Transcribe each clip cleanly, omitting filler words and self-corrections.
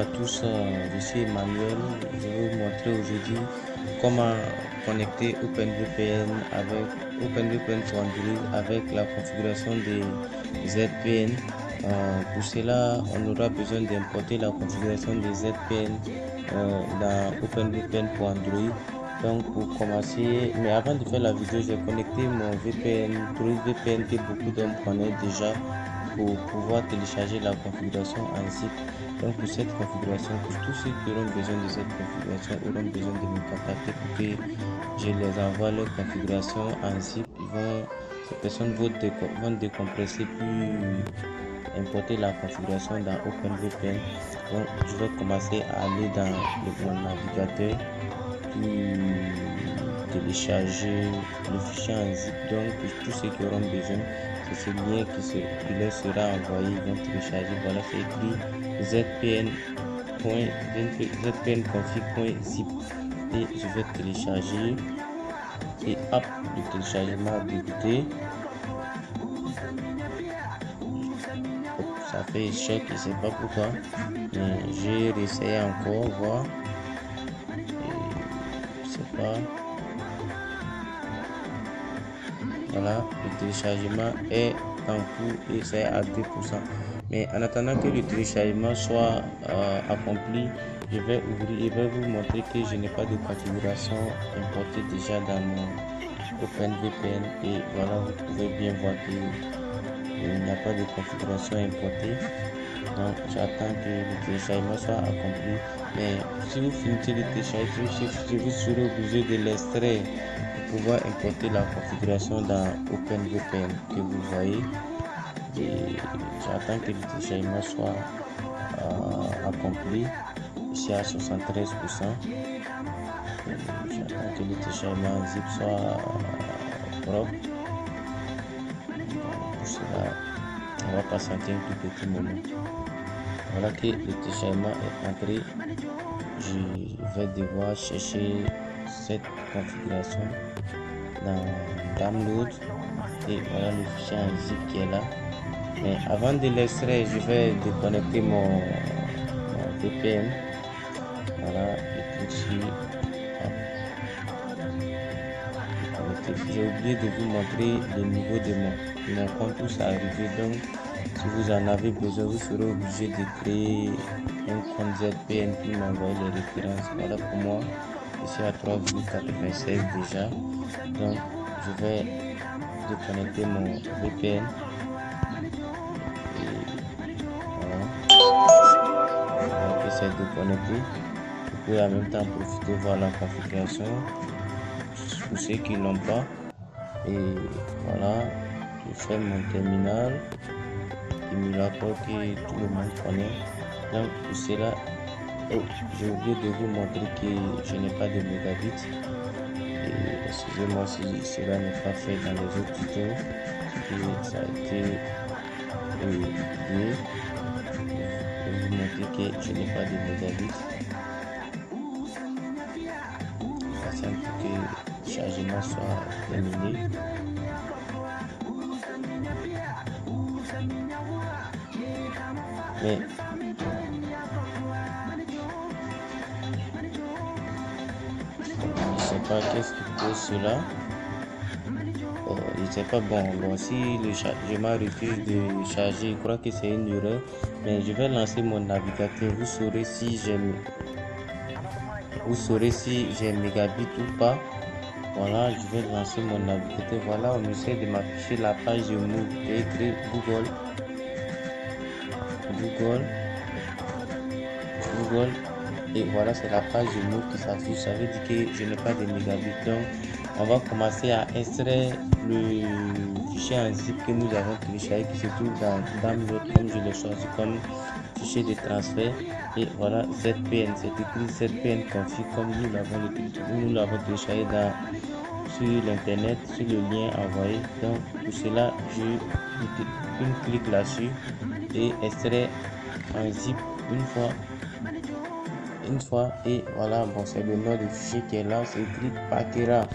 à tous, je suis Emmanuel. Je vais vous montrer aujourd'hui comment connecter OpenVPN avec OpenVPN pour Android avec la configuration des ZPN. Pour cela, on aura besoin d'importer la configuration des ZPN dans OpenVPN pour Android. Donc pour commencer, mais avant de faire la vidéo, j'ai connecté mon VPN, VPN que beaucoup d'hommes connaissent déjà, pour pouvoir télécharger la configuration en zip. Donc pour cette configuration, pour tous ceux qui auront besoin de cette configuration auront besoin de me contacter pour que je les envoie leur configuration en zip. Ces personnes vont décompresser puis importer la configuration dans OpenVPN. Donc je vais commencer à aller dans mon navigateur puis télécharger le fichier en zip. Donc pour tous ceux qui auront besoin, c'est ce lien qui leur sera envoyé. Ils vont télécharger. Voilà, c'est écrit zpn.config.zip et je vais télécharger et hop, le téléchargement a débuté. Ça fait échec, je sais pas pourquoi, mais j'ai réessayé encore, voir. Je sais pas. Voilà, le téléchargement est en cours et c'est à 2%. Mais en attendant que le téléchargement soit accompli, je vais vous montrer que je n'ai pas de configuration importée déjà dans mon OpenVPN. Et voilà, vous pouvez bien voir qu'il n'y a pas de configuration importée. Donc j'attends que le téléchargement soit accompli. Mais si vous finissez de télécharger, vous serez obligé de l'extraire pour pouvoir importer la configuration dans OpenVPN que vous voyez. J'attends que le téléchargement soit accompli. Ici à 73%. J'attends que le téléchargement zip soit propre. Pour cela, on va patienter un tout petit moment. Voilà que le téléchargement est entré. Je vais devoir chercher cette configuration dans Download et voilà le fichier en zip qui est là. Mais avant de l'extraire, je vais déconnecter mon VPN. Voilà, et tout de suite. J'ai oublié de vous montrer le niveau de mon compte où ça arrivé. Donc si vous en avez besoin, vous serez obligé de créer un compte ZPN puis m'envoyer les références. Voilà pour moi, je suis à 3,96 déjà. Donc je vais déconnecter mon VPN. Voilà que c'est déconnecté. Vous pouvez en même temps profiter de voir la configuration pour ceux qui n'ont pas. Et voilà, je fais mon terminal émulateur que tout le monde connaît. Donc pour cela, j'ai oublié de vous montrer que je n'ai pas de mégabits. Excusez-moi si cela n'est pas fait dans les autres tutos. Et ça a été oublié. Je vais vous montrer que je n'ai pas de mégabits. Patiente pour que le chargement soit terminé. Mais je sais pas qu'est-ce qui cause cela. Je sais pas, bon si le chargement refuse de charger, je crois que c'est une erreur. Mais je vais lancer mon navigateur. Vous saurez si j'ai mégabit ou pas. Voilà, je vais lancer mon navigateur. Voilà, on essaie de m'afficher la page de Move. J'ai écrit Google. Et voilà, c'est la page de Move qui s'affiche. Ça veut dire que je n'ai pas de mégabits. Donc on va commencer à extraire le fichier en zip que nous avons téléchargé, qui se trouve dans Download, comme je l'ai choisi comme fichier de transfert. Et voilà, ZPN, c'est écrit ZPN config comme nous l'avons téléchargé sur l'internet, sur le lien envoyé. Donc pour cela, je clique là-dessus et extrait en zip une fois. Et voilà, bon, c'est le nom du fichier qui est là, c'est écrit Pakera.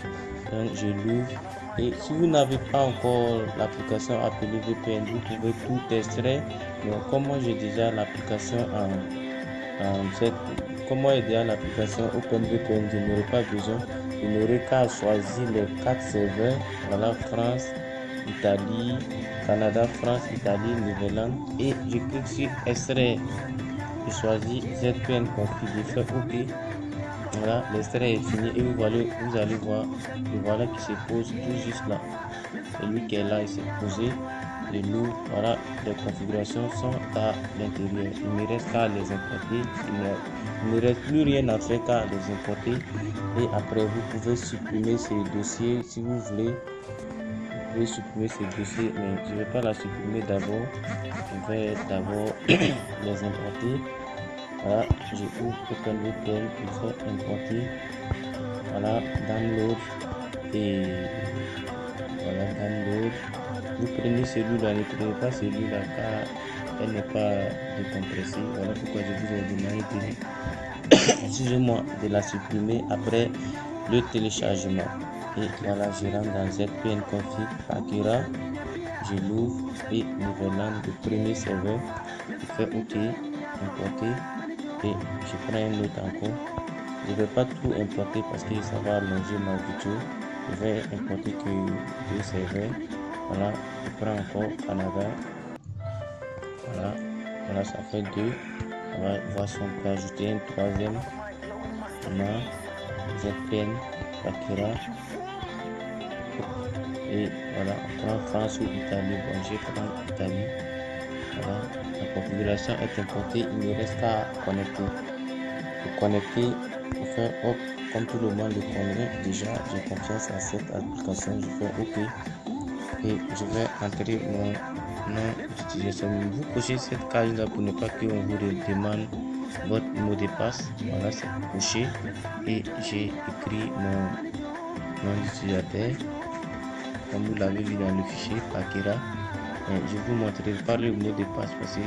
Donc je l'ouvre. Et si vous n'avez pas encore l'application appelée VPN, vous pouvez tout extraire. Donc comme moi j'ai déjà l'application Comment aider à l'application OpenVPN? Je n'aurai pas besoin. Je n'aurai qu'à choisir les 4 serveurs. Voilà, France, Italie, Canada, France, Italie, Nouvelle-Zélande. Et je clique sur extrait. Je choisis ZPN config. Je fais OK. Voilà, l'extrait est fini et vous allez voir le voilà qui se pose tout juste là. C'est lui qui est là, il s'est posé. Le lourd, voilà, les configurations sont à l'intérieur. Il me reste qu'à les importer. Il ne reste plus rien à faire qu'à les importer. Et après, vous pouvez supprimer ces dossiers si vous voulez. Vous pouvez supprimer ces dossiers, mais je ne vais pas la supprimer d'abord. Je vais d'abord les importer. Voilà, je ouvre OpenVPN, je fais importer. Voilà, download et voilà, download. Vous prenez celui-là, ne prenez pas celui-là car elle n'est pas décompressée. Voilà pourquoi je vous ai demandé excusez-moi, de la supprimer après le téléchargement. Et voilà, je rentre dans ZPN config Akira, je l'ouvre et Nouvelle-Zélande, le premier serveur. Je fais OK, importer et je prends un autre encore. Je ne vais pas tout importer parce que ça va allonger ma vidéo. Je vais importer que 2 serveurs. Voilà, je prends encore Canada. Voilà, ça fait 2. On va voir si on peut ajouter un troisième. On a ZPN, Akira. Et voilà, on prend France ou Italie. Bon, je prends Italie. Voilà, la configuration est importée. Il ne reste qu'à connecter. Pour connecter, pour faire hop, comme tout le monde le connaît déjà, j'ai confiance à cette application. Je fais OK. Et je vais entrer mon nom d'utilisation. Vous cochez cette case là pour ne pas qu'on vous demande votre mot de passe. Voilà, c'est coché et j'ai écrit mon nom d'utilisateur comme vous l'avez vu dans le fichier Akira. Je vous montrerai pas le mot de passe parce que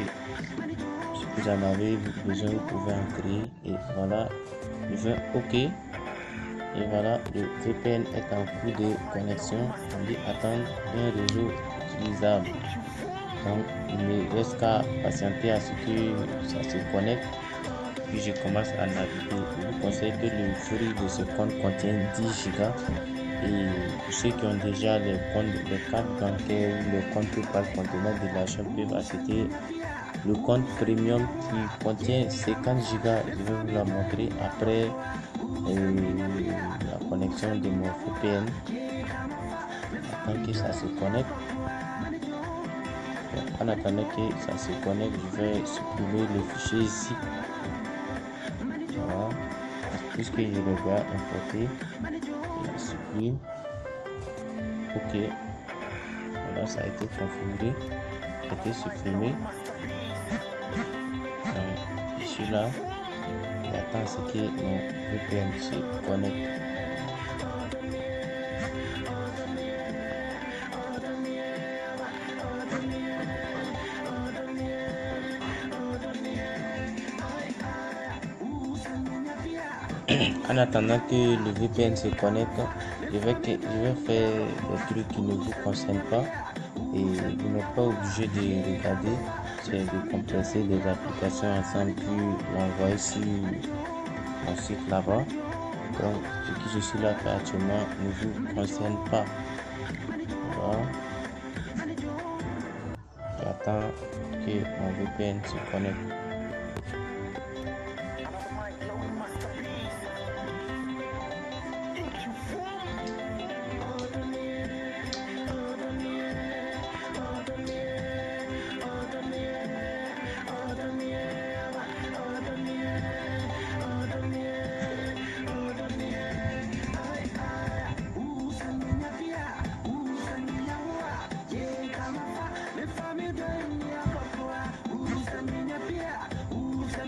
si vous en avez besoin, vous pouvez en créer. Et voilà, je fais OK. Et voilà, le VPN est en cours de connexion. On dit attendre un réseau utilisable. Donc, il me reste qu'à patienter à ce que ça se connecte. Puis je commence à naviguer. Je vous conseille que le free de ce compte contient 10 Go. Et pour ceux qui ont déjà les cartes bancaires ou les comptes PayPal contenant de l'argent peuvent acheter le compte premium qui contient 50 Go. Je vais vous la montrer après la connexion de mon VPN. Attends que ça se connecte. En attendant que ça se connecte, je vais supprimer le fichier zip. Voilà. Puisque je le dois importer, je supprime. OK. Voilà, ça a été configuré, ça a été supprimé. Je suis là. J'attends ce que mon VPN se connecte. En attendant que le VPN se connecte, je vais faire des trucs qui ne vous concernent pas et vous n'êtes pas obligé de regarder, c'est de compresser des applications ensemble puis l'envoyer sur mon site là-bas. Donc ce que je suis là faire actuellement ne vous concerne pas. Voilà. J'attends que mon VPN se connecte.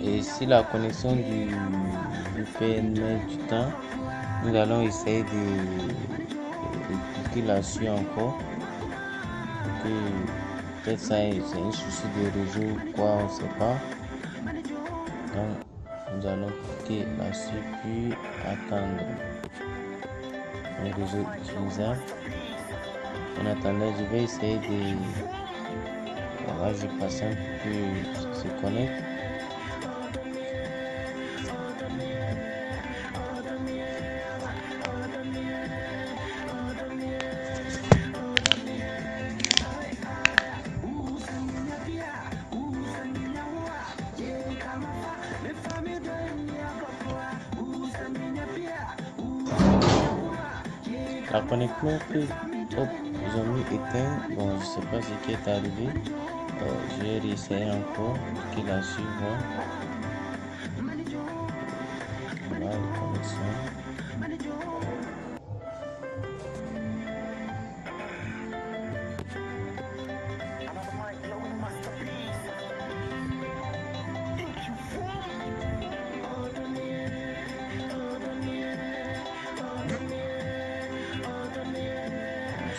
Et si la connexion du VPN met du temps, nous allons essayer de cliquer là-dessus encore. Peut-être ça c'est un souci de réseau, quoi, on ne sait pas. Donc nous allons cliquer là-dessus puis attendre un réseau utilisable. En attendant, je vais essayer de... Voilà, je patiente pour que ça se connecte. La connexion que top ont mis éteint. Bon, je sais pas ce qui est arrivé. J'ai réessayé encore qu'il a su voir. Voilà la connexion.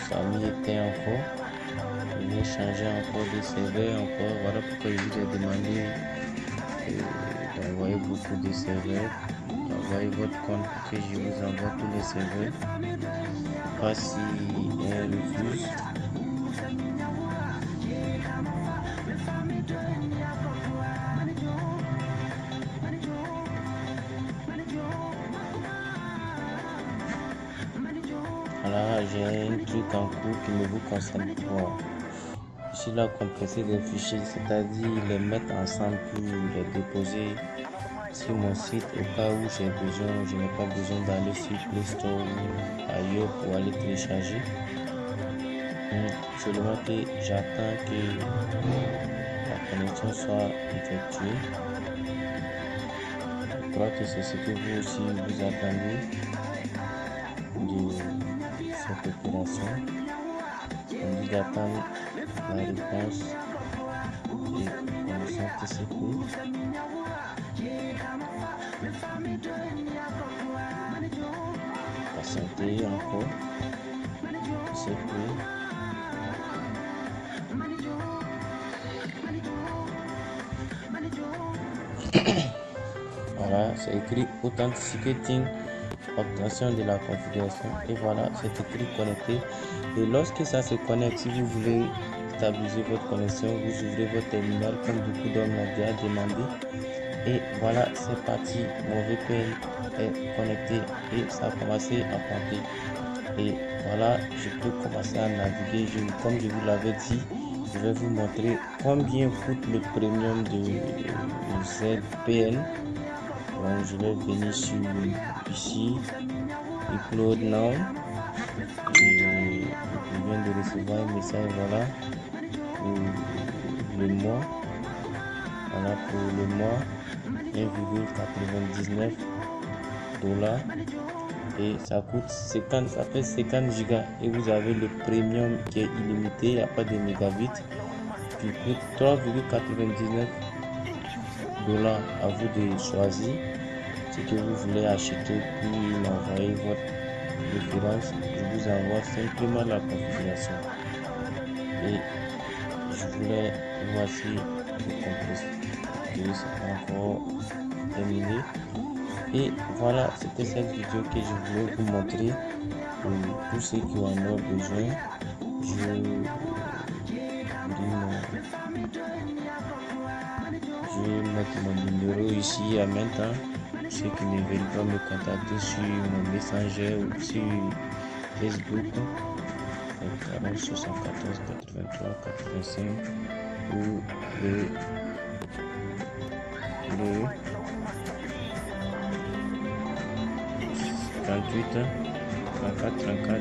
Ça a mis éteint encore. Je vais changer encore de serveur encore. Voilà pourquoi je vous ai demandé d'envoyer beaucoup de serveurs. Envoyez votre compte pour que je vous envoie tous les serveurs. Pas si elle refuse. Voilà, j'ai un truc en cours qui ne vous concerne pas. Je suis là compresser des fichiers, c'est-à-dire les mettre ensemble pour les déposer sur mon site au cas où j'ai besoin, je n'ai pas besoin d'aller sur Play Store ou ailleurs pour aller télécharger. Seulement que j'attends que la connexion soit effectuée. Je crois que c'est ce que vous aussi vous attendez de cette opération. On dit d'attendre la réponse de connexion TCP. Patienter encore TCP. Voilà, c'est écrit Authenticating, obtention de la configuration. Et voilà, c'est écrit connecté. Et lorsque ça se connecte, si vous voulez stabiliser votre connexion, vous ouvrez votre terminal comme beaucoup d'hommes l'ont déjà demandé. Et voilà, c'est parti. Mon VPN est connecté et ça a commencé à pomper. Et voilà, je peux commencer à naviguer. Comme je vous l'avais dit, je vais vous montrer combien coûte le premium de ZPN. Donc, je vais venir sur ici, Upload Now. Et je viens de recevoir un message, voilà, pour le mois. Voilà, pour le mois, 1,99 $. Et ça coûte 50, ça fait 50 gigas. Et vous avez le premium qui est illimité, il n'y a pas de mégabits, qui coûte 3,99 $ à vous de choisir ce que vous voulez acheter, puis m'envoyer votre référence. Je vous envoie simplement la configuration. Et je voulais, voici le compresseur. C'est encore terminé. Et voilà, c'était cette vidéo que je voulais vous montrer pour tous ceux qui en ont besoin. Je vais mettre mon numéro ici en même temps. Ceux qui ne veulent pas me contacter sur mon Messenger ou sur Facebook, 40 74 83 85 ou le 38 34 34